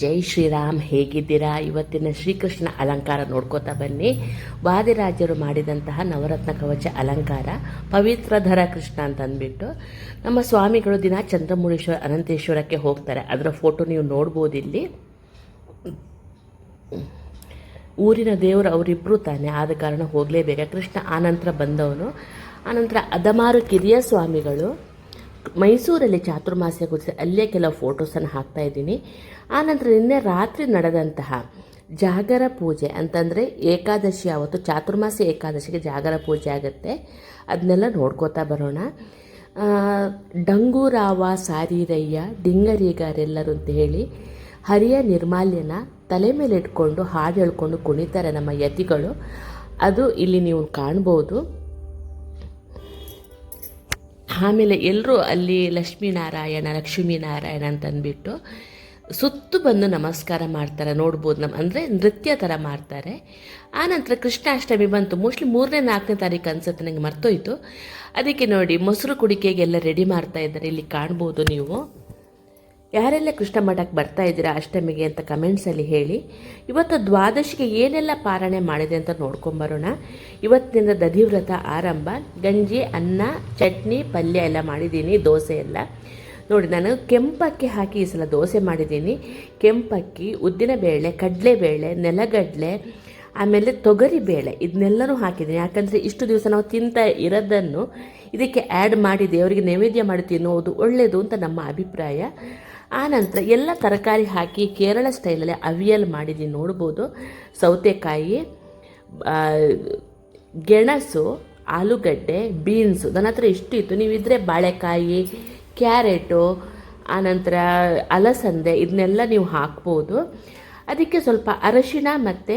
ಜೈ ಶ್ರೀರಾಮ್, ಹೇಗಿದ್ದೀರಾ? ಇವತ್ತಿನ ಶ್ರೀಕೃಷ್ಣ ಅಲಂಕಾರ ನೋಡ್ಕೋತಾ ಬನ್ನಿ. ವಾದಿರಾಜರು ಮಾಡಿದಂತಹ ನವರತ್ನ ಕವಚ ಅಲಂಕಾರ, ಪವಿತ್ರಧರ ಕೃಷ್ಣ ಅಂತ ಅಂದ್ಬಿಟ್ಟು ನಮ್ಮ ಸ್ವಾಮಿಗಳು ದಿನ ಚಂದ್ರಮೌಳೇಶ್ವರ ಅನಂತೇಶ್ವರಕ್ಕೆ ಹೋಗ್ತಾರೆ. ಅದರ ಫೋಟೋ ನೀವು ನೋಡ್ಬೋದು ಇಲ್ಲಿ. ಊರಿನ ದೇವರು ಅವರಿಬ್ಬರು ತಾನೆ, ಆದ ಕಾರಣ ಹೋಗಲೇಬೇಕು. ಕೃಷ್ಣ ಆನಂತರ ಬಂದವನು. ಆನಂತರ ಅದಮಾರು ಕಿರಿಯ ಸ್ವಾಮಿಗಳು ಮೈಸೂರಲ್ಲಿ ಚಾತುರ್ಮಾಸ್ಯ ಕುರಿತು ಅಲ್ಲೇ ಕೆಲವು ಫೋಟೋಸನ್ನು ಹಾಕ್ತಾ ಇದ್ದೀನಿ. ಆನಂತರ ನಿನ್ನೆ ರಾತ್ರಿ ನಡೆದಂತಹ ಜಾಗರ ಪೂಜೆ ಅಂತಂದರೆ ಏಕಾದಶಿ, ಆವತ್ತು ಚಾತುರ್ಮಾಸ್ಯ ಏಕಾದಶಿಗೆ ಜಾಗರ ಪೂಜೆ ಆಗುತ್ತೆ. ಅದನ್ನೆಲ್ಲ ನೋಡ್ಕೋತಾ ಬರೋಣ. ಡಂಗೂರಾವ ಸಾರೀರಯ್ಯ ಡಿಂಗರಿಗಾರೆಲ್ಲರು ಅಂತ ಹೇಳಿ ಹರಿಯ ನಿರ್ಮಾಲ್ಯನ ತಲೆ ಮೇಲೆ ಇಟ್ಕೊಂಡು ಹಾಡು ಹೇಳ್ಕೊಂಡು ಕುಣಿತಾರೆ ನಮ್ಮ ಯತಿಗಳು. ಅದು ಇಲ್ಲಿ ನೀವು ಕಾಣ್ಬೋದು. ಆಮೇಲೆ ಎಲ್ಲರೂ ಅಲ್ಲಿ ಲಕ್ಷ್ಮೀನಾರಾಯಣ ಅಂತಂದ್ಬಿಟ್ಟು ಸುತ್ತು ಬಂದು ನಮಸ್ಕಾರ ಮಾಡ್ತಾರೆ, ನೋಡ್ಬೋದು. ಅಂದರೆ ನೃತ್ಯ ಥರ ಮಾಡ್ತಾರೆ. ಆನಂತರ ಕೃಷ್ಣಾಷ್ಟಮಿ ಬಂತು. ಮೋಸ್ಟ್ಲಿ 3ನೇ-4ನೇ ತಾರೀಕು ಅನ್ಸುತ್ತೆ, ನನಗೆ ಮರ್ತೋಯ್ತು. ಅದಕ್ಕೆ ನೋಡಿ ಮೊಸರು ಕುಡಿಕೆಗೆಲ್ಲ ರೆಡಿ ಮಾಡ್ತಾ ಇದ್ದಾರೆ, ಇಲ್ಲಿ ಕಾಣ್ಬೋದು ನೀವು. ಯಾರೆಲ್ಲ ಕೃಷ್ಣ ಮಠಕ್ಕೆ ಬರ್ತಾ ಇದ್ದೀರಾ ಅಷ್ಟಮಿಗೆ ಅಂತ ಕಮೆಂಟ್ಸಲ್ಲಿ ಹೇಳಿ. ಇವತ್ತು ದ್ವಾದಶಿಗೆ ಏನೆಲ್ಲ ಪಾರಣೆ ಮಾಡಿದೆ ಅಂತ ನೋಡ್ಕೊಂಬರೋಣ. ಇವತ್ತಿನಿಂದ ದಧಿವ್ರತ ಆರಂಭ. ಗಂಜಿ, ಅನ್ನ, ಚಟ್ನಿ, ಪಲ್ಯ ಎಲ್ಲ ಮಾಡಿದ್ದೀನಿ. ದೋಸೆ ಎಲ್ಲ ನೋಡಿ, ನಾನು ಕೆಂಪಕ್ಕಿ ಹಾಕಿ ಈ ಸಲ ದೋಸೆ ಮಾಡಿದ್ದೀನಿ. ಕೆಂಪಕ್ಕಿ, ಉದ್ದಿನಬೇಳೆ, ಕಡಲೆಬೇಳೆ, ನೆಲಗಡಲೆ, ಆಮೇಲೆ ತೊಗರಿಬೇಳೆ, ಇದನ್ನೆಲ್ಲನೂ ಹಾಕಿದ್ದೀನಿ. ಯಾಕಂದರೆ ಇಷ್ಟು ದಿವಸ ನಾವು ತಿಂತ ಇರೋದನ್ನು ಇದಕ್ಕೆ ಆ್ಯಡ್ ಮಾಡಿ ದೇವರಿಗೆ ನೈವೇದ್ಯ ಮಾಡಿ ತಿನ್ನೋದು ಒಳ್ಳೆಯದು ಅಂತ ನಮ್ಮ ಅಭಿಪ್ರಾಯ. ಆನಂತರ ಎಲ್ಲ ತರಕಾರಿ ಹಾಕಿ ಕೇರಳ ಸ್ಟೈಲಲ್ಲಿ ಅವಿಯಲ್ ಮಾಡಿದ್ದೀನಿ, ನೋಡ್ಬೋದು. ಸೌತೆಕಾಯಿ, ಗೆಣಸು, ಆಲೂಗಡ್ಡೆ, ಬೀನ್ಸು, ನನ್ನ ಹತ್ರ ಇಷ್ಟು ಇತ್ತು. ನೀವಿದ್ರೆ ಬಾಳೆಕಾಯಿ, ಕ್ಯಾರೆಟು, ಆನಂತರ ಅಲಸಂದೆ, ಇದನ್ನೆಲ್ಲ ನೀವು ಹಾಕ್ಬೋದು. ಅದಕ್ಕೆ ಸ್ವಲ್ಪ ಅರಶಿನ ಮತ್ತು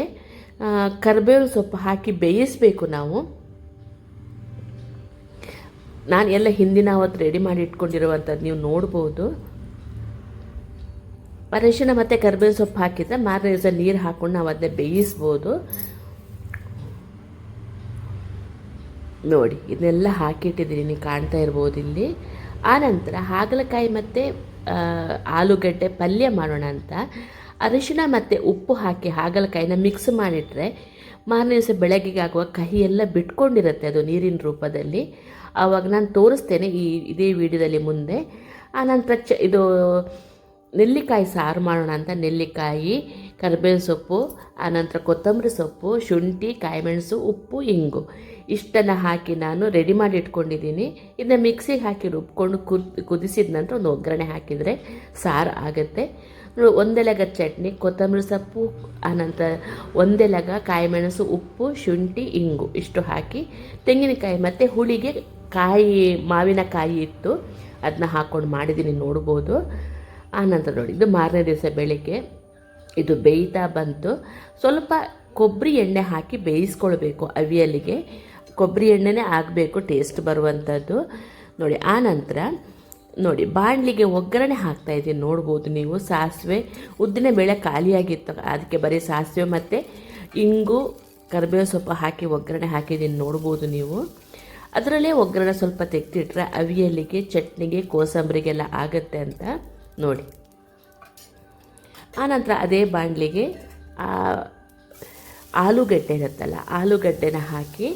ಕರಿಬೇವು ಸೊಪ್ಪು ಹಾಕಿ ಬೇಯಿಸಬೇಕು ನಾವು. ನಾನು ಎಲ್ಲ ಹಿಂದಿನ ಅವತ್ತು ರೆಡಿ ಮಾಡಿ ಇಟ್ಕೊಂಡಿರುವಂಥದ್ದು ನೀವು ನೋಡ್ಬೋದು. ಅರಿಶಿನ ಮತ್ತು ಕರಿಬೇವು ಸೊಪ್ಪು ಹಾಕಿದ್ರೆ ಮಾರನೇ ದಿವಸ ನೀರು ಹಾಕ್ಕೊಂಡು ನಾವು ಅದನ್ನೇ ಬೇಯಿಸ್ಬೋದು. ನೋಡಿ, ಇದನ್ನೆಲ್ಲ ಹಾಕಿಟ್ಟಿದ್ದೀನಿ, ನೀವು ಕಾಣ್ತಾ ಇರ್ಬೋದು ಇಲ್ಲಿ. ಆನಂತರ ಹಾಗಲಕಾಯಿ ಮತ್ತು ಆಲೂಗಡ್ಡೆ ಪಲ್ಯ ಮಾಡೋಣ ಅಂತ ಅರಿಶಿನ ಮತ್ತು ಉಪ್ಪು ಹಾಕಿ ಹಾಗಲಕಾಯಿನ ಮಿಕ್ಸ್ ಮಾಡಿಟ್ರೆ ಮಾರನೇ ದಿವಸ ಬೆಳಗ್ಗೆಗೆ ಆಗುವ ಕಹಿ ಎಲ್ಲ ಬಿಟ್ಕೊಂಡಿರುತ್ತೆ ಅದು ನೀರಿನ ರೂಪದಲ್ಲಿ. ಆವಾಗ ನಾನು ತೋರಿಸ್ತೇನೆ ಇದೇ ವಿಡಿಯೋದಲ್ಲಿ ಮುಂದೆ. ಆನಂತರ ಇದು ನೆಲ್ಲಿಕಾಯಿ ಸಾರು ಮಾಡೋಣ ಅಂತ ನೆಲ್ಲಿಕಾಯಿ, ಕರಿಬೇವು ಸೊಪ್ಪು, ಆನಂತರ ಕೊತ್ತಂಬರಿ ಸೊಪ್ಪು, ಶುಂಠಿ, ಕಾಯಿಮೆಣಸು, ಉಪ್ಪು, ಇಂಗು ಇಷ್ಟನ್ನು ಹಾಕಿ ನಾನು ರೆಡಿ ಮಾಡಿ ಇಟ್ಕೊಂಡಿದ್ದೀನಿ. ಇದನ್ನ ಮಿಕ್ಸಿಗೆ ಹಾಕಿ ರುಬ್ಕೊಂಡು ಕುದಿಸಿದ ನಂತರ ಒಂದು ಒಗ್ಗರಣೆ ಹಾಕಿದರೆ ಸಾರು ಆಗುತ್ತೆ. ಒಂದೆಲಗ ಚಟ್ನಿ, ಕೊತ್ತಂಬರಿ ಸೊಪ್ಪು, ಆನಂತರ ಒಂದೆಲಗ, ಕಾಯಿಮೆಣಸು, ಉಪ್ಪು, ಶುಂಠಿ, ಇಂಗು ಇಷ್ಟು ಹಾಕಿ, ತೆಂಗಿನಕಾಯಿ ಮತ್ತು ಹುಳಿಗೆ ಮಾವಿನಕಾಯಿ ಇತ್ತು, ಅದನ್ನ ಹಾಕ್ಕೊಂಡು ಮಾಡಿದ್ದೀನಿ, ನೋಡ್ಬೋದು. ಆನಂತರ ನೋಡಿ, ಇದು ಮಾರನೇ ದಿವಸ ಬೆಳಿಗ್ಗೆ ಇದು ಬೇಯ್ತಾ ಬಂತು. ಸ್ವಲ್ಪ ಕೊಬ್ಬರಿ ಎಣ್ಣೆ ಹಾಕಿ ಬೇಯಿಸ್ಕೊಳ್ಬೇಕು. ಅವಿಯಲಿಗೆ ಕೊಬ್ಬರಿ ಎಣ್ಣೆನೇ ಆಗಬೇಕು, ಟೇಸ್ಟ್ ಬರುವಂಥದ್ದು ನೋಡಿ. ಆನಂತರ ನೋಡಿ, ಬಾಣಲಿಗೆ ಒಗ್ಗರಣೆ ಹಾಕ್ತಾಯಿದ್ದೀನಿ, ನೋಡ್ಬೋದು ನೀವು. ಸಾಸಿವೆ, ಉದ್ದಿನಬೇಳೆ ಖಾಲಿಯಾಗಿತ್ತು, ಅದಕ್ಕೆ ಬರೀ ಸಾಸಿವೆ ಮತ್ತು ಇಂಗು, ಕರಿಬೇವು ಸೊಪ್ಪು ಹಾಕಿ ಒಗ್ಗರಣೆ ಹಾಕಿದ್ದೀನಿ, ನೋಡ್ಬೋದು ನೀವು. ಅದರಲ್ಲೇ ಒಗ್ಗರಣೆ ಸ್ವಲ್ಪ ತೆಗೆದಿಟ್ರೆ ಅವಿಯಲಿಗೆ, ಚಟ್ನಿಗೆ, ಕೋಸಂಬರಿಗೆಲ್ಲ ಆಗುತ್ತೆ ಅಂತ ನೋಡಿ. ಆನಂತರ ಅದೇ ಬಾಣಲಿಗೆ ಆಲೂಗಡ್ಡೆ ಇರುತ್ತಲ್ಲ, ಆಲೂಗಡ್ಡೆನ ಹಾಕಿ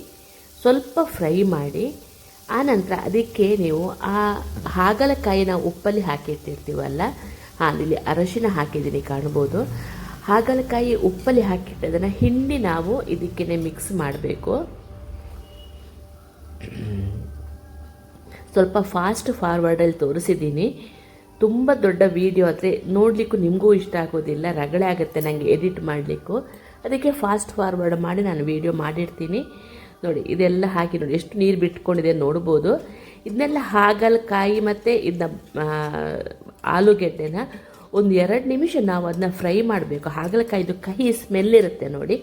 ಸ್ವಲ್ಪ ಫ್ರೈ ಮಾಡಿ, ಆನಂತರ ಅದಕ್ಕೆ ನೀವು ಹಾಗಲಕಾಯಿನ ಉಪ್ಪಲ್ಲಿ ಹಾಕಿಟ್ಟಿರ್ತೀವಲ್ಲ, ಇಲ್ಲಿ ಅರಶಿನ ಹಾಕಿದ್ದೀನಿ, ಕಾಣ್ಬೋದು. ಹಾಗಲಕಾಯಿ ಉಪ್ಪಲ್ಲಿ ಹಾಕಿಟ್ಟದನ್ನು ಹಿಂಡಿ ನಾವು ಇದಕ್ಕೆ ಮಿಕ್ಸ್ ಮಾಡಬೇಕು. ಸ್ವಲ್ಪ ಫಾಸ್ಟ್ ಫಾರ್ವರ್ಡಲ್ಲಿ ತೋರಿಸಿದ್ದೀನಿ. ತುಂಬ ದೊಡ್ಡ ವೀಡಿಯೋ ಆದರೆ ನೋಡಲಿಕ್ಕೂ ನಿಮಗೂ ಇಷ್ಟ ಆಗೋದಿಲ್ಲ, ರಗಳೆ ಆಗುತ್ತೆ ನನಗೆ ಎಡಿಟ್ ಮಾಡಲಿಕ್ಕೂ. ಅದಕ್ಕೆ ಫಾಸ್ಟ್ ಫಾರ್ವರ್ಡ್ ಮಾಡಿ ನಾನು ವೀಡಿಯೋ ಮಾಡಿರ್ತೀನಿ. ನೋಡಿ, ಇದೆಲ್ಲ ಹಾಕಿ ನೋಡಿ ಎಷ್ಟು ನೀರು ಬಿಟ್ಕೊಂಡಿದೆ ನೋಡ್ಬೋದು. ಇದನ್ನೆಲ್ಲ ಹಾಗಲಕಾಯಿ ಮತ್ತು ಇದನ್ನ ಆಲೂಗೆಡ್ಡೆನ ಒಂದು 2 ನಿಮಿಷ ನಾವು ಅದನ್ನ ಫ್ರೈ ಮಾಡಬೇಕು. ಹಾಗಲಕಾಯಿದು ಕಹಿ ಸ್ಮೆಲ್ ಇರುತ್ತೆ ನೋಡಿ,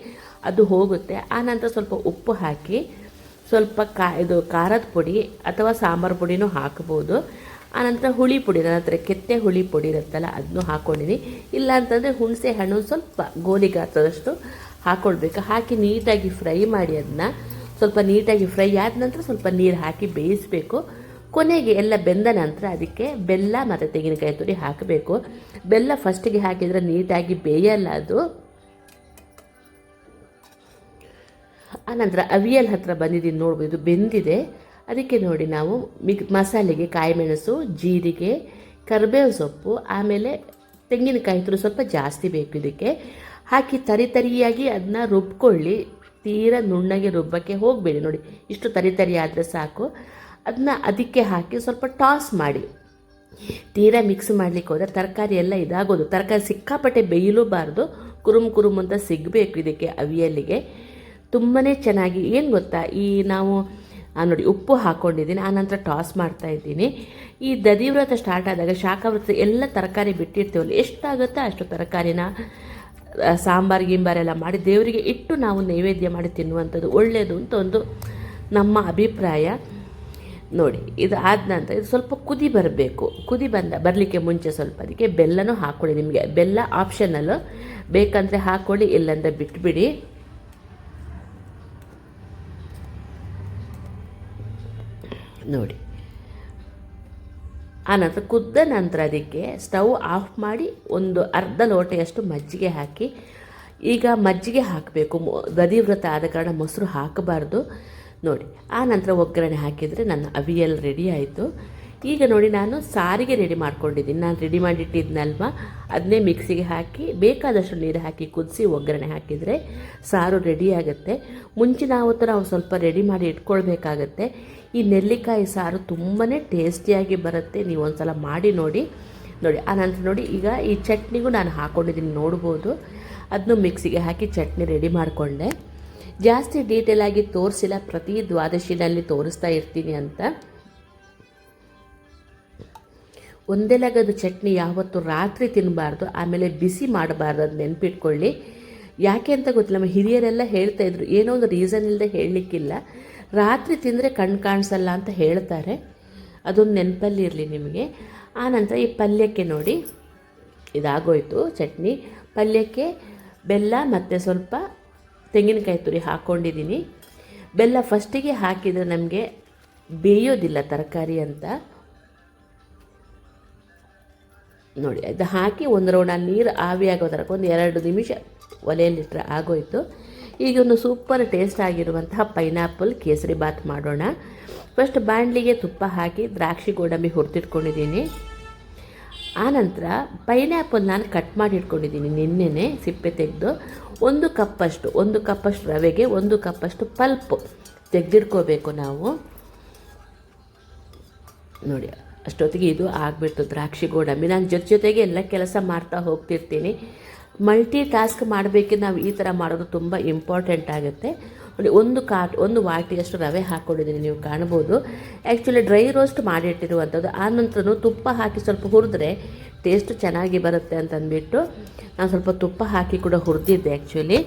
ಅದು ಹೋಗುತ್ತೆ. ಆನಂತರ ಸ್ವಲ್ಪ ಉಪ್ಪು ಹಾಕಿ, ಸ್ವಲ್ಪ ಇದು ಖಾರದ ಪುಡಿ ಅಥವಾ ಸಾಂಬಾರು ಪುಡಿನೂ ಹಾಕ್ಬೋದು. ಆನಂತರ ಹುಳಿ ಪುಡಿ, ನನ್ನ ಹತ್ರ ಕೆತ್ತೆ ಹುಳಿ ಪುಡಿ ಇರುತ್ತಲ್ಲ ಅದನ್ನು ಹಾಕ್ಕೊಂಡಿನಿ. ಇಲ್ಲ ಅಂತಂದರೆ ಹುಣಸೆ ಹಣ್ಣು ಸ್ವಲ್ಪ ಗೋಲಿ ಗಾತ್ರದಷ್ಟು ಹಾಕ್ಕೊಳ್ಬೇಕು. ಹಾಕಿ ನೀಟಾಗಿ ಫ್ರೈ ಮಾಡಿ, ಅದನ್ನ ಸ್ವಲ್ಪ ನೀಟಾಗಿ ಫ್ರೈ ಆದ ನಂತರ ಸ್ವಲ್ಪ ನೀರು ಹಾಕಿ ಬೇಯಿಸಬೇಕು. ಕೊನೆಗೆ ಎಲ್ಲ ಬೆಂದ ನಂತರ ಅದಕ್ಕೆ ಬೆಲ್ಲ ಮತ್ತು ತೆಂಗಿನಕಾಯಿ ತುರಿ ಹಾಕಬೇಕು. ಬೆಲ್ಲ ಫಸ್ಟಿಗೆ ಹಾಕಿದರೆ ನೀಟಾಗಿ ಬೇಯಲ್ಲ ಅದು. ಆನಂತರ ಅವಿಯಲ್ ಹತ್ರ ಬಂದಿದ್ದೀನಿ ನೋಡ್ಬೋದು, ಇದು ಬೆಂದಿದೆ. ಅದಕ್ಕೆ ನೋಡಿ ನಾವು ಮಸಾಲೆಗೆ ಕಾಯಿಮೆಣಸು, ಜೀರಿಗೆ, ಕರಿಬೇವು ಸೊಪ್ಪು, ಆಮೇಲೆ ತೆಂಗಿನಕಾಯಿ ತುರಿ ಸ್ವಲ್ಪ ಜಾಸ್ತಿ ಬೇಕು ಇದಕ್ಕೆ ಹಾಕಿ ತರಿಯಾಗಿ ಅದನ್ನ ರುಬ್ಕೊಳ್ಳಿ. ತೀರ ನುಣ್ಣಗೆ ರುಬ್ಬಕ್ಕೆ ಹೋಗಬೇಡಿ. ನೋಡಿ ಇಷ್ಟು ತರಿ ಆದರೆ ಸಾಕು. ಅದನ್ನ ಅದಕ್ಕೆ ಹಾಕಿ ಸ್ವಲ್ಪ ಟಾಸ್ ಮಾಡಿ. ತೀರಾ ಮಿಕ್ಸ್ ಮಾಡಲಿಕ್ಕೆ ಹೋದರೆ ತರಕಾರಿ ಎಲ್ಲ ಇದಾಗೋದು. ತರಕಾರಿ ಸಿಕ್ಕಾಪಟ್ಟೆ ಬೇಯಲೂಬಾರ್ದು, ಕುರುಮ್ ಅಂತ ಸಿಗಬೇಕು ಇದಕ್ಕೆ ಅವಿಯಲ್ಲಿಗೆ. ತುಂಬಾ ಚೆನ್ನಾಗಿ ಏನು ಗೊತ್ತಾ, ಈ ನಾವು ನೋಡಿ ಉಪ್ಪು ಹಾಕ್ಕೊಂಡಿದ್ದೀನಿ, ಆನಂತರ ಟಾಸ್ ಮಾಡ್ತಾಯಿದ್ದೀನಿ. ಈ ದಧಿವ್ರತ ಸ್ಟಾರ್ಟ್ ಆದಾಗ ಶಾಖವ್ರತ ಎಲ್ಲ ತರಕಾರಿ ಬಿಟ್ಟಿರ್ತೀವಲ್ಲ, ಎಷ್ಟಾಗುತ್ತೋ ಅಷ್ಟು ತರಕಾರಿನ ಸಾಂಬಾರು ಗಿಂಬಾರೆಲ್ಲ ಮಾಡಿ ದೇವರಿಗೆ ಇಟ್ಟು ನಾವು ನೈವೇದ್ಯ ಮಾಡಿ ತಿನ್ನುವಂಥದ್ದು ಒಳ್ಳೆಯದು ಅಂತ ಒಂದು ನಮ್ಮ ಅಭಿಪ್ರಾಯ. ನೋಡಿ ಇದು ಆದ ನಂತರ ಇದು ಸ್ವಲ್ಪ ಕುದಿ ಬರಬೇಕು. ಕುದಿ ಬರಲಿಕ್ಕೆ ಮುಂಚೆ ಸ್ವಲ್ಪ ಅದಕ್ಕೆ ಬೆಲ್ಲನೂ ಹಾಕ್ಕೊಳ್ಳಿ. ನಿಮಗೆ ಬೆಲ್ಲ ಆಪ್ಷನಲ್ಲು, ಬೇಕಂದರೆ ಹಾಕ್ಕೊಳ್ಳಿ, ಇಲ್ಲಾಂದರೆ ಬಿಟ್ಬಿಡಿ. ನೋಡಿ ಆನಂತರ ಕುದ್ದ ನಂತರ ಅದಕ್ಕೆ ಸ್ಟವ್ ಆಫ್ ಮಾಡಿ ಒಂದು ಅರ್ಧ ಲೋಟೆಯಷ್ಟು ಮಜ್ಜಿಗೆ ಹಾಕಿ. ಈಗ ಮಜ್ಜಿಗೆ ಹಾಕಬೇಕು, ದಧಿವ್ರತ ಆದ ಕಾರಣ ಮೊಸರು ಹಾಕಬಾರ್ದು. ನೋಡಿ ಆನಂತರ ಒಗ್ಗರಣೆ ಹಾಕಿದರೆ ನನ್ನ ಅವಿಯಲ್ ರೆಡಿ ಆಯಿತು. ಈಗ ನೋಡಿ ನಾನು ಸಾರಿಗೆ ರೆಡಿ ಮಾಡ್ಕೊಂಡಿದ್ದೀನಿ. ನಾನು ರೆಡಿ ಮಾಡಿಟ್ಟಿದ್ನಲ್ವ, ಅದನ್ನೇ ಮಿಕ್ಸಿಗೆ ಹಾಕಿ ಬೇಕಾದಷ್ಟು ನೀರು ಹಾಕಿ ಕುದಿಸಿ ಒಗ್ಗರಣೆ ಹಾಕಿದರೆ ಸಾರು ರೆಡಿ ಆಗುತ್ತೆ. ಮುಂಚಿನ ಹೊತ್ತು ನಾವು ಸ್ವಲ್ಪ ರೆಡಿ ಮಾಡಿ ಇಟ್ಕೊಳ್ಬೇಕಾಗತ್ತೆ. ಈ ನೆಲ್ಲಿಕಾಯಿ ಸಾರು ತುಂಬಾ ಟೇಸ್ಟಿಯಾಗಿ ಬರುತ್ತೆ. ನೀವು ಒಂದು ಸಲ ಮಾಡಿ ನೋಡಿ. ಆನಂತರ ನೋಡಿ ಈಗ ಈ ಚಟ್ನಿಗೂ ನಾನು ಹಾಕ್ಕೊಂಡಿದ್ದೀನಿ ನೋಡ್ಬೋದು. ಅದನ್ನು ಮಿಕ್ಸಿಗೆ ಹಾಕಿ ಚಟ್ನಿ ರೆಡಿ ಮಾಡಿಕೊಂಡೆ. ಜಾಸ್ತಿ ಡೀಟೇಲಾಗಿ ತೋರಿಸಿಲ್ಲ, ಪ್ರತಿ ದ್ವಾದಶಿನಲ್ಲಿ ತೋರಿಸ್ತಾ ಇರ್ತೀನಿ ಅಂತ. ಒಂದೇ ಲಗದ ಚಟ್ನಿ ಯಾವತ್ತು ರಾತ್ರಿ ತಿನ್ನಬಾರ್ದು, ಆಮೇಲೆ ಬಿಸಿ ಮಾಡಬಾರ್ದು, ಅದು ನೆನ್ಪಿಟ್ಕೊಳ್ಳಿ. ಯಾಕೆ ಅಂತ ಗೊತ್ತಿಲ್ಲ, ನಮ್ಮ ಹಿರಿಯರೆಲ್ಲ ಹೇಳ್ತಾಯಿದ್ರು, ಏನೋ ಒಂದು ರೀಸನ್ ಇಲ್ಲದೆ ಹೇಳಲಿಕ್ಕಿಲ್ಲ. ರಾತ್ರಿ ತಿಂದರೆ ಕಣ್ಣು ಕಾಣಿಸಲ್ಲ ಅಂತ ಹೇಳ್ತಾರೆ, ಅದೊಂದು ನೆನಪಲ್ಲಿ ಇರಲಿ ನಿಮಗೆ. ಆನಂತರ ಈ ಪಲ್ಯಕ್ಕೆ ನೋಡಿ ಇದಾಗೋಯ್ತು ಚಟ್ನಿ. ಪಲ್ಯಕ್ಕೆ ಬೆಲ್ಲ ಮತ್ತು ಸ್ವಲ್ಪ ತೆಂಗಿನಕಾಯಿ ತುರಿ ಹಾಕ್ಕೊಂಡಿದ್ದೀನಿ. ಬೆಲ್ಲ ಫಸ್ಟಿಗೆ ಹಾಕಿದರೆ ನಮಗೆ ಬೇಯೋದಿಲ್ಲ ತರಕಾರಿ ಅಂತ. ನೋಡಿ ಅದು ಹಾಕಿ ಒಂದು ರೌಂಡ್ ನೀರು ಆವಿ ಆಗೋ ತನಕ ಒಂದು 2 ನಿಮಿಷ ಒಲೆಯಲ್ಲಿಟ್ಟರೆ ಆಗೋಯ್ತು. ಈಗ ಒಂದು ಸೂಪರ್ ಟೇಸ್ಟ್ ಆಗಿರುವಂತಹ ಪೈನಾಪಲ್ ಕೇಸರಿ ಬಾತ್ ಮಾಡೋಣ. ಫಸ್ಟ್ ಬಾಣಲಿಗೆ ತುಪ್ಪ ಹಾಕಿ ದ್ರಾಕ್ಷಿ ಗೋಡಂಬಿ ಹುರಿದಿಟ್ಕೊಂಡಿದ್ದೀನಿ. ಆನಂತರ ಪೈನಾಪಲ್ ನಾನು ಕಟ್ ಮಾಡಿ ಇಟ್ಕೊಂಡಿದ್ದೀನಿ ನಿನ್ನೆನೆ ಸಿಪ್ಪೆ ತೆಗೆದು. 1 ಕಪ್ಪಷ್ಟು ರವೆಗೆ 1 ಕಪ್ಪಷ್ಟು ಪಲ್ಪ್ ತೆಗೆದಿಟ್ಕೋಬೇಕು ನಾವು. ನೋಡಿ ಅಷ್ಟೊತ್ತಿಗೆ ಇದು ಆಗಿಬಿಡ್ತು ದ್ರಾಕ್ಷಿ ಗೋಡಂಬಿ. ನಾನು ಜೊತೆಗೆ ಎಲ್ಲ ಕೆಲಸ ಮಾಡ್ತಾ ಹೋಗ್ತಿರ್ತೀನಿ. ಮಲ್ಟಿ ಟಾಸ್ಕ್ ಮಾಡಬೇಕಿದ್ರೆ ನಾವು ಈ ಥರ ಮಾಡೋದು ತುಂಬ ಇಂಪಾರ್ಟೆಂಟ್ ಆಗುತ್ತೆ. ನೋಡಿ ಒಂದು ವಾಟಿಯಷ್ಟು ರವೆ ಹಾಕ್ಕೊಂಡಿದ್ದೀನಿ, ನೀವು ಕಾಣ್ಬೋದು. ಆ್ಯಕ್ಚುಲಿ ಡ್ರೈ ರೋಸ್ಟ್ ಮಾಡಿಟ್ಟಿರುವಂಥದ್ದು. ಆನಂತರ ತುಪ್ಪ ಹಾಕಿ ಸ್ವಲ್ಪ ಹುರಿದ್ರೆ ಟೇಸ್ಟು ಚೆನ್ನಾಗಿ ಬರುತ್ತೆ ಅಂತಂದ್ಬಿಟ್ಟು ನಾನು ಸ್ವಲ್ಪ ತುಪ್ಪ ಹಾಕಿ ಕೂಡ ಹುರಿದಿದ್ದೆ ಆ್ಯಕ್ಚುಲಿ.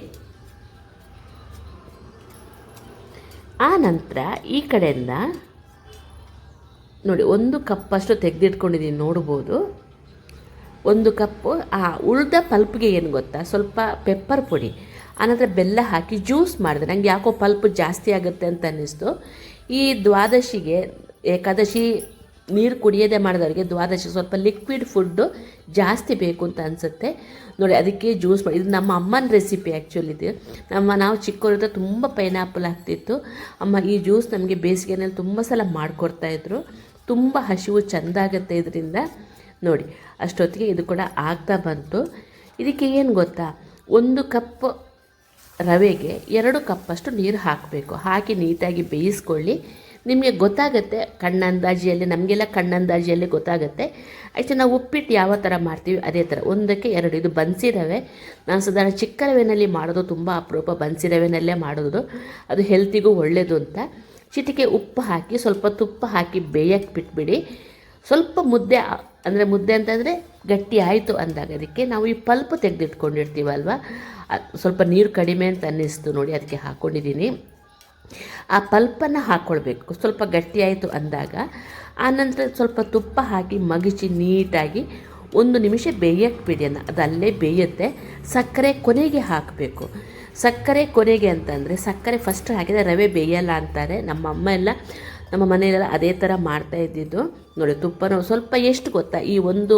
ಆನಂತರ ಈ ಕಡೆಯಿಂದ ನೋಡಿ 1 ಕಪ್ಪಷ್ಟು ತೆಗೆದಿಟ್ಕೊಂಡಿದ್ದೀನಿ ನೋಡ್ಬೋದು. 1 ಕಪ್ಪು ಉಳ್ದ ಪಲ್ಪ್ಗೆ ಏನು ಗೊತ್ತಾ, ಸ್ವಲ್ಪ ಪೆಪ್ಪರ್ ಪುಡಿ, ಆನಂತರ ಬೆಲ್ಲ ಹಾಕಿ ಜ್ಯೂಸ್ ಮಾಡಿದೆ. ನನಗೆ ಯಾಕೋ ಪಲ್ಪ್ ಜಾಸ್ತಿ ಆಗುತ್ತೆ ಅಂತ ಅನ್ನಿಸ್ತು. ಈ ದ್ವಾದಶಿಗೆ, ಏಕಾದಶಿ ನೀರು ಕುಡಿಯೋದೇ ಮಾಡಿದವರಿಗೆ ದ್ವಾದಶಿ ಸ್ವಲ್ಪ ಲಿಕ್ವಿಡ್ ಫುಡ್ಡು ಜಾಸ್ತಿ ಬೇಕು ಅಂತ ಅನಿಸುತ್ತೆ. ನೋಡಿ ಅದಕ್ಕೆ ಜ್ಯೂಸ್ ಮಾಡಿ, ಇದು ನಮ್ಮ ಅಮ್ಮನ ರೆಸಿಪಿ ಆ್ಯಕ್ಚುಲಿ. ಇದು ನಾವು ಚಿಕ್ಕವರಿದ್ದರೆ ತುಂಬ ಪೈನಾಪಲ್ ಆಗ್ತಿತ್ತು. ಅಮ್ಮ ಈ ಜ್ಯೂಸ್ ನಮಗೆ ಬೇಸಿಗೆನಲ್ಲಿ ತುಂಬ ಸಲ ಮಾಡಿಕೊಡ್ತಾಯಿದ್ರು. ತುಂಬ ಹಸಿವು ಚೆಂದಾಗುತ್ತೆ ಇದರಿಂದ. ನೋಡಿ ಅಷ್ಟೊತ್ತಿಗೆ ಇದು ಕೂಡ ಆಗ್ತಾ ಬಂತು. ಇದಕ್ಕೆ ಏನು ಗೊತ್ತಾ, 1 ಕಪ್ ರವೆಗೆ 2 ಕಪ್ಪಷ್ಟು ನೀರು ಹಾಕಬೇಕು. ಹಾಕಿ ನೀಟಾಗಿ ಬೇಯಿಸ್ಕೊಳ್ಳಿ. ನಿಮಗೆ ಗೊತ್ತಾಗುತ್ತೆ ಕಣ್ಣಂದಾಜಿಯಲ್ಲಿ, ನಮಗೆಲ್ಲ ಕಣ್ಣಂದಾಜಿಯಲ್ಲಿ ಗೊತ್ತಾಗುತ್ತೆ. ಆ್ಯಕ್ಚುಲಿ ನಾವು ಉಪ್ಪಿಟ್ಟು ಯಾವ ಥರ ಮಾಡ್ತೀವಿ ಅದೇ ಥರ 1ಕ್ಕೆ 2. ಇದು ಬನ್ಸಿ ರವೆ. ನಾನು ಸಾಧಾರಣ ಚಿಕ್ಕ ರವೆನಲ್ಲಿ ಮಾಡೋದು ತುಂಬ ಅಪರೂಪ, ಬನ್ಸಿ ರವೆನಲ್ಲೇ ಮಾಡೋದು, ಅದು ಹೆಲ್ತಿಗೂ ಒಳ್ಳೆಯದು ಅಂತ. ಚಿಟಿಕೆ ಉಪ್ಪು ಹಾಕಿ ಸ್ವಲ್ಪ ತುಪ್ಪ ಹಾಕಿ ಬೇಯಕ್ಕೆ ಬಿಟ್ಬಿಡಿ. ಸ್ವಲ್ಪ ಮುದ್ದೆ ಅಂತಂದರೆ ಗಟ್ಟಿ ಆಯಿತು ಅಂದಾಗ ಅದಕ್ಕೆ ನಾವು ಈ ಪಲ್ಪ್ ತೆಗೆದಿಟ್ಕೊಂಡಿರ್ತೀವಲ್ವ, ಸ್ವಲ್ಪ ನೀರು ಕಡಿಮೆ ಅಂತ ಅನ್ನಿಸ್ತು ನೋಡಿ, ಅದಕ್ಕೆ ಹಾಕ್ಕೊಂಡಿದ್ದೀನಿ. ಆ ಪಲ್ಪನ್ನು ಹಾಕ್ಕೊಳ್ಬೇಕು ಸ್ವಲ್ಪ ಗಟ್ಟಿ ಆಯಿತು ಅಂದಾಗ. ಆನಂತರ ಸ್ವಲ್ಪ ತುಪ್ಪ ಹಾಕಿ ಮಗಿಚಿ ನೀಟಾಗಿ 1 ನಿಮಿಷ ಬೇಯಕ್ಕೆ ಬಿಡಿ. ಅದು ಅಲ್ಲೇ ಬೇಯುತ್ತೆ. ಸಕ್ಕರೆ ಕೊನೆಗೆ ಹಾಕಬೇಕು. ಸಕ್ಕರೆ ಕೊನೆಗೆ ಅಂತಂದರೆ ಸಕ್ಕರೆ ಫಸ್ಟ್ ಹಾಕಿದರೆ ರವೆ ಬೇಯಲ್ಲ ಅಂತಾರೆ. ನಮ್ಮ ಅಮ್ಮ ಎಲ್ಲ ನಮ್ಮ ಮನೆಯಲ್ಲೆಲ್ಲ ಅದೇ ಥರ ಮಾಡ್ತಾ ಇದ್ದಿದ್ದು. ನೋಡಿ ತುಪ್ಪನೂ ಸ್ವಲ್ಪ ಎಷ್ಟು ಗೊತ್ತಾ, ಈ ಒಂದು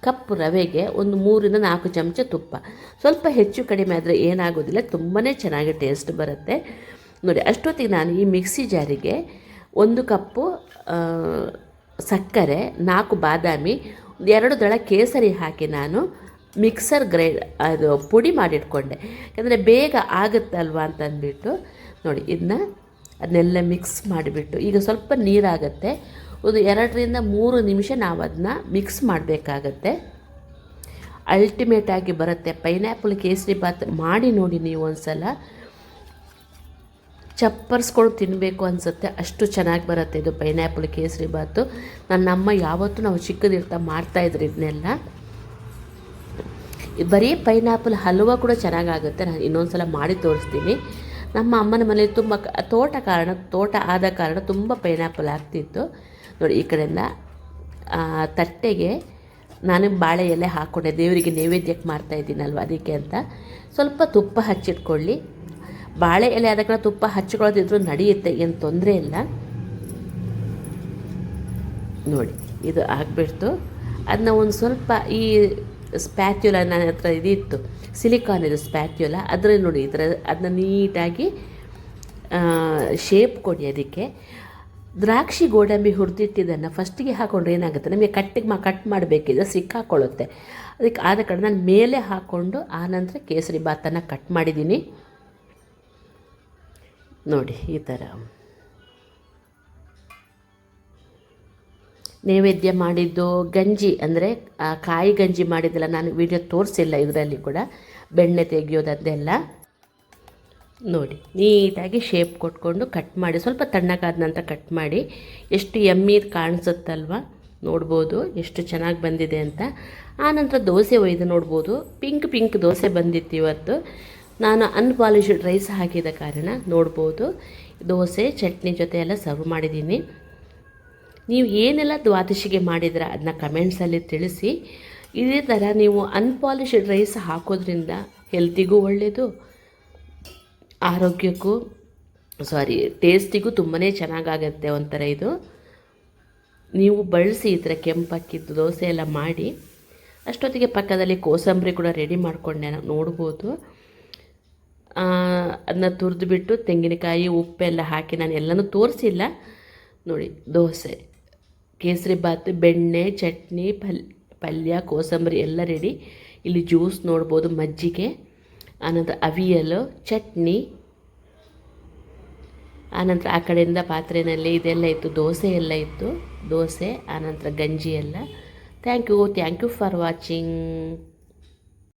ಕಪ್ ರವೆಗೆ ಒಂದು 3-4 ಚಮಚ ತುಪ್ಪ. ಸ್ವಲ್ಪ ಹೆಚ್ಚು ಕಡಿಮೆ ಆದರೆ ಏನಾಗೋದಿಲ್ಲ, ತುಂಬಾ ಚೆನ್ನಾಗಿ ಟೇಸ್ಟ್ ಬರುತ್ತೆ. ನೋಡಿ ಅಷ್ಟೊತ್ತಿಗೆ ನಾನು ಈ ಮಿಕ್ಸಿ ಜಾರಿಗೆ 1 ಕಪ್ಪು ಸಕ್ಕರೆ, 4 ಬಾದಾಮಿ, 2 ದಳ ಕೇಸರಿ ಹಾಕಿ ನಾನು ಮಿಕ್ಸರ್ ಅದು ಪುಡಿ ಮಾಡಿಟ್ಕೊಂಡೆ. ಯಾಕಂದರೆ ಬೇಗ ಆಗುತ್ತಲ್ವ ಅಂತಂದ್ಬಿಟ್ಟು ನೋಡಿ ಅದನ್ನೆಲ್ಲ ಮಿಕ್ಸ್ ಮಾಡಿಬಿಟ್ಟು, ಈಗ ಸ್ವಲ್ಪ ನೀರಾಗುತ್ತೆ, ಒಂದು 2-3 ನಿಮಿಷ ನಾವು ಅದನ್ನ ಮಿಕ್ಸ್ ಮಾಡಬೇಕಾಗತ್ತೆ. ಅಲ್ಟಿಮೇಟಾಗಿ ಬರುತ್ತೆ. ಪೈನಾಪಲ್ ಕೇಸರಿ ಬಾತ್ ಮಾಡಿ ನೋಡಿ ನೀವು ಒಂದು ಸಲ, ಚಪ್ಪರ್ಸ್ಕೊಂಡು ತಿನ್ನಬೇಕು ಅನಿಸುತ್ತೆ, ಅಷ್ಟು ಚೆನ್ನಾಗಿ ಬರುತ್ತೆ ಇದು ಪೈನಾಪಲ್ ಕೇಸರಿ ಬಾತು. ನನ್ನಮ್ಮ ಯಾವತ್ತೂ ನಾವು ಚಿಕ್ಕದಿರ್ತಾ ಮಾಡ್ತಾಯಿದ್ರು ಇದನ್ನೆಲ್ಲ. ಬರೀ ಪೈನಾಪಲ್ ಹಲ್ವ ಕೂಡ ಚೆನ್ನಾಗಾಗುತ್ತೆ. ನಾನು ಇನ್ನೊಂದು ಸಲ ಮಾಡಿ ತೋರಿಸ್ತೀನಿ. ನಮ್ಮ ಅಮ್ಮನ ಮನೇಲಿ ತುಂಬ ತೋಟ ಆದ ಕಾರಣ ತುಂಬ ಪೈನಾಪಲ್ ಆಗ್ತಿತ್ತು. ನೋಡಿ ಈ ಕಡೆಯಿಂದ ತಟ್ಟೆಗೆ ನಾನು ಬಾಳೆ ಎಲೆ ಹಾಕ್ಕೊಂಡೆ, ದೇವರಿಗೆ ನೈವೇದ್ಯಕ್ಕೆ ಮಾಡ್ತಾಯಿದ್ದೀನಲ್ವ ಅದಕ್ಕೆ ಅಂತ. ಸ್ವಲ್ಪ ತುಪ್ಪ ಹಚ್ಚಿಟ್ಕೊಳ್ಳಿ. ಬಾಳೆ ಎಲೆ ಆದ ಕಾರಣ ತುಪ್ಪ ಹಚ್ಕೊಳ್ಳೋದಿದ್ರು ನಡೆಯುತ್ತೆ, ಏನು ತೊಂದರೆ ಇಲ್ಲ. ನೋಡಿ ಇದು ಆಗಿಬಿಡ್ತು. ಅದನ್ನ ಒಂದು ಸ್ವಲ್ಪ ಈ ಸ್ಪ್ಯಾಟ್ಯುಲ ನನ್ನ ಹತ್ರ ಇದಿತ್ತು, ಸಿಲಿಕಾನ್ ಇದು ಸ್ಪ್ಯಾಟ್ಯುಲ, ಅದರಲ್ಲಿ ನೋಡಿ ಅದನ್ನ ನೀಟಾಗಿ ಶೇಪ್ ಕೊಡಿ. ಅದಕ್ಕೆ ದ್ರಾಕ್ಷಿ ಗೋಡಂಬಿ ಹುರಿದಿಟ್ಟಿದ್ದನ್ನು ಫಸ್ಟಿಗೆ ಹಾಕ್ಕೊಂಡ್ರೆ ಏನಾಗುತ್ತೆ, ನಮಗೆ ಕಟ್ ಮಾಡಬೇಕಿದ್ರೆ ಸಿಕ್ಕಾಕೊಳ್ಳುತ್ತೆ. ಅದಕ್ಕೆ ಆದ ಕಾರಣ ನಾನು ಮೇಲೆ ಹಾಕ್ಕೊಂಡು ಆನಂತರ ಕೇಸರಿ ಬಾತನ್ನು ಕಟ್ ಮಾಡಿದ್ದೀನಿ. ನೋಡಿ ಈ ಥರ ನೈವೇದ್ಯ ಮಾಡಿದ್ದು ಗಂಜಿ, ಅಂದರೆ ಕಾಯಿ ಗಂಜಿ ಮಾಡಿದ್ದೆಲ್ಲ ನಾನು ವಿಡಿಯೋ ತೋರಿಸಿಲ್ಲ. ಇದರಲ್ಲಿ ಕೂಡ ಬೆಣ್ಣೆ ತೆಗೆಯೋದದ್ದೆಲ್ಲ ನೋಡಿ ನೀಟಾಗಿ ಶೇಪ್ ಕೊಟ್ಕೊಂಡು ಕಟ್ ಮಾಡಿ, ಸ್ವಲ್ಪ ತಣ್ಣಗಾದ ನಂತರ ಕಟ್ ಮಾಡಿ. ಎಷ್ಟು ಯಮ್ಮೀರ್ ಕಾಣಿಸುತ್ತಲ್ವ, ನೋಡ್ಬೋದು ಎಷ್ಟು ಚೆನ್ನಾಗಿ ಬಂದಿದೆ ಅಂತ. ಆನಂತರ ದೋಸೆ ಒಯ್ದು ನೋಡ್ಬೋದು, ಪಿಂಕ್ ದೋಸೆ ಬಂದಿತ್ತು ಇವತ್ತು. ನಾನು ಅನ್ಪಾಲಿಶ್ಡ್ ರೈಸ್ ಹಾಕಿದ ಕಾರಣ ನೋಡ್ಬೋದು ದೋಸೆ ಚಟ್ನಿ ಜೊತೆ ಎಲ್ಲ ಸರ್ವ್ ಮಾಡಿದ್ದೀನಿ. ನೀವು ಏನೆಲ್ಲ ದ್ವಾದಶಿಗೆ ಮಾಡಿದ್ರೆ ಅದನ್ನ ಕಮೆಂಟ್ಸಲ್ಲಿ ತಿಳಿಸಿ. ಇದೇ ಥರ ನೀವು ಅನ್ಪಾಲಿಶ್ಡ್ ರೈಸ್ ಹಾಕೋದ್ರಿಂದ ಹೆಲ್ತಿಗೂ ಒಳ್ಳೆಯದು, ಆರೋಗ್ಯಕ್ಕೂ ಟೇಸ್ಟಿಗೂ ತುಂಬಾ ಚೆನ್ನಾಗಾಗತ್ತೆ ಒಂಥರ ಇದು. ನೀವು ಬಳಸಿ ಈ ಥರ ಕೆಂಪಕ್ಕಿದ್ದು ದೋಸೆ ಎಲ್ಲ ಮಾಡಿ. ಅಷ್ಟೊತ್ತಿಗೆ ಪಕ್ಕದಲ್ಲಿ ಕೋಸಂಬರಿ ಕೂಡ ರೆಡಿ ಮಾಡಿಕೊಂಡೆ, ನೋಡ್ಬೋದು. ಅದನ್ನ ತುರಿದ್ಬಿಟ್ಟು ತೆಂಗಿನಕಾಯಿ ಉಪ್ಪೆಲ್ಲ ಹಾಕಿ, ನಾನು ಎಲ್ಲನೂ ತೋರಿಸಿಲ್ಲ. ನೋಡಿ ದೋಸೆ, ಕೇಸರಿ ಬಾತ್, ಬೆಣ್ಣೆ, ಚಟ್ನಿ, ಪಲ್ಯ, ಕೋಸಂಬರಿ ಎಲ್ಲ ರೆಡಿ. ಇಲ್ಲಿ ಜ್ಯೂಸ್ ನೋಡ್ಬೋದು, ಮಜ್ಜಿಗೆ, ಆನಂತರ ಅವಿಯಲು, ಚಟ್ನಿ, ಆನಂತರ ಆ ಕಡೆಯಿಂದ ಪಾತ್ರೆಯಲ್ಲಿ ಇದೆಲ್ಲ ಇತ್ತು, ದೋಸೆ ಎಲ್ಲ ಇತ್ತು, ದೋಸೆ, ಆನಂತರ ಗಂಜಿ ಎಲ್ಲ. Thank you for watching.